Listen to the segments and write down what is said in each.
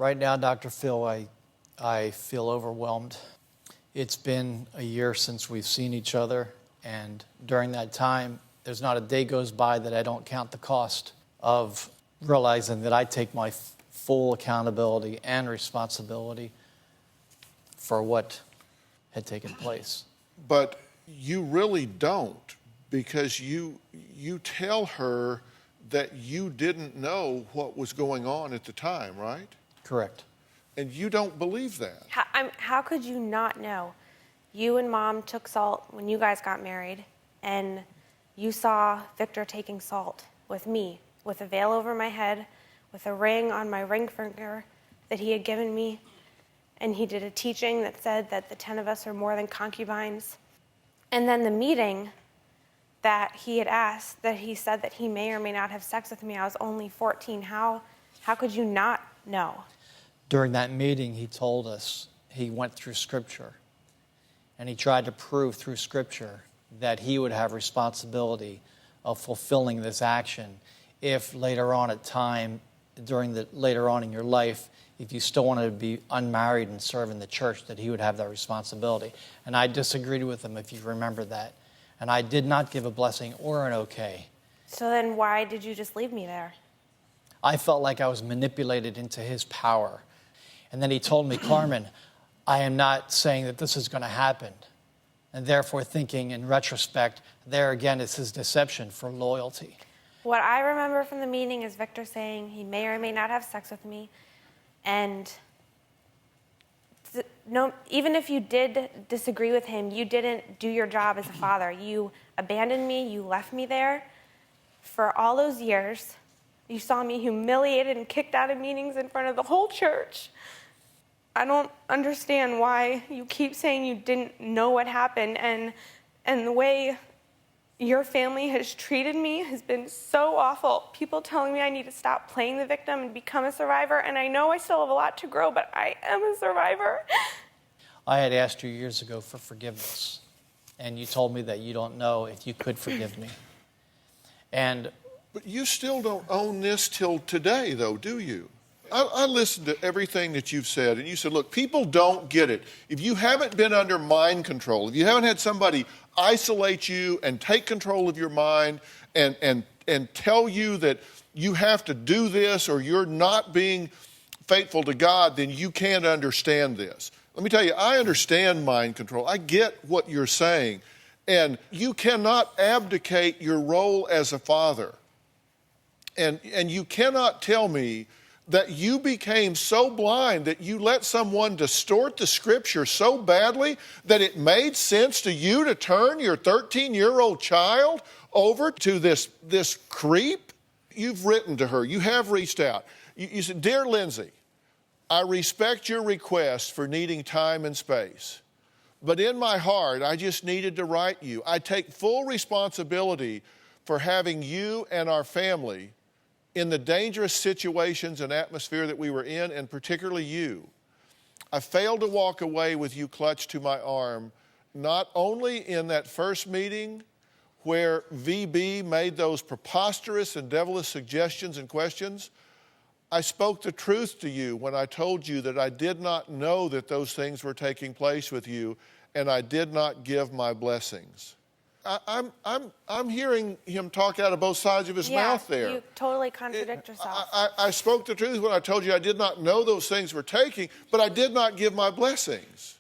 Right now, Dr. Phil, I feel overwhelmed. It's been a year since we've seen each other, and during that time, there's not a day goes by that I don't count the cost of realizing that I take my full accountability and responsibility for what had taken place. But you really don't, because you tell her that you didn't know what was going on at the time, right? Correct. And you don't believe that. How could you not know? You and Mom took salt when you guys got married, and you saw Victor taking salt with me, with a veil over my head, with a ring on my ring finger that he had given me, and he did a teaching that said that the 10 of us are more than concubines. And then the meeting that he had asked, that he said that he may or may not have sex with me. I was only 14. How could you not know? During that meeting, he told us he went through Scripture, and he tried to prove through Scripture that he would have responsibility of fulfilling this action if later on later on in your life, if you still wanted to be unmarried and serve in the church, that he would have that responsibility. And I disagreed with him, if you remember that. And I did not give a blessing or an okay. So then why did you just leave me there? I felt like I was manipulated into his power. And then he told me, Carmen, I am not saying that this is going to happen. And therefore thinking in retrospect, there again is his deception for loyalty. What I remember from the meeting is Victor saying he may or may not have sex with me. And no, even if you did disagree with him, you didn't do your job as a father. You abandoned me, you left me there for all those years. You saw me humiliated and kicked out of meetings in front of the whole church. I don't understand why you keep saying you didn't know what happened, and the way your family has treated me has been so awful. People telling me I need to stop playing the victim and become a survivor, and I know I still have a lot to grow, but I am a survivor. I had asked you years ago for forgiveness, and you told me that you don't know if you could forgive me. But you still don't own this till today, though, do you? I listened to everything that you've said, and you said, look, people don't get it. If you haven't been under mind control, if you haven't had somebody isolate you and take control of your mind and tell you that you have to do this or you're not being faithful to God, then you can't understand this. Let me tell you, I understand mind control. I get what you're saying. And you cannot abdicate your role as a father. And you cannot tell me that you became so blind that you let someone distort the Scripture so badly that it made sense to you to turn your 13-year-old child over to this creep? You've written to her. You have reached out. You said, Dear Lindsay, I respect your request for needing time and space. But in my heart, I just needed to write you. I take full responsibility for having you and our family in the dangerous situations and atmosphere that we were in, and particularly you. I failed to walk away with you clutched to my arm, not only in that first meeting where VB made those preposterous and devilish suggestions and questions. I spoke the truth to you when I told you that I did not know that those things were taking place with you, and I did not give my blessings. I'm hearing him talk out of both sides of his mouth there. You totally contradict yourself. I spoke the truth when I told you I did not know those things were taking, but I did not give my blessings.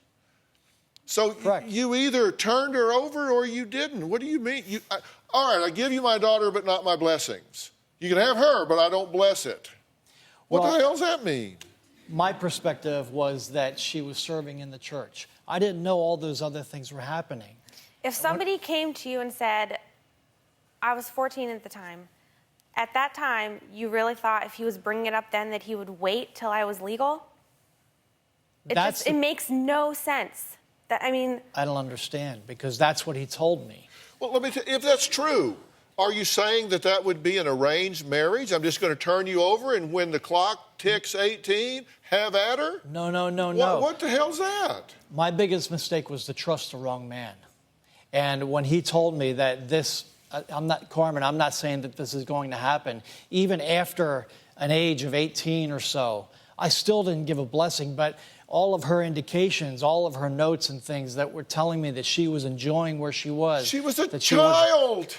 So you either turned her over or you didn't. What do you mean? All right, I give you my daughter, but not my blessings. You can have her, but I don't bless it. What the hell does that mean? My perspective was that she was serving in the church. I didn't know all those other things were happening. If somebody came to you and said, I was 14 at the time, at that time, you really thought if he was bringing it up then that he would wait till I was legal? It makes no sense. I don't understand, because that's what he told me. Well, let me tell you, if that's true, are you saying that that would be an arranged marriage? I'm just going to turn you over, and when the clock ticks 18, have at her? No. What the hell's that? My biggest mistake was to trust the wrong man. And when he told me that Carmen, I'm not saying that this is going to happen. Even after an age of 18 or so, I still didn't give a blessing, but all of her indications, all of her notes and things that were telling me that she was enjoying where she was. She was a that child.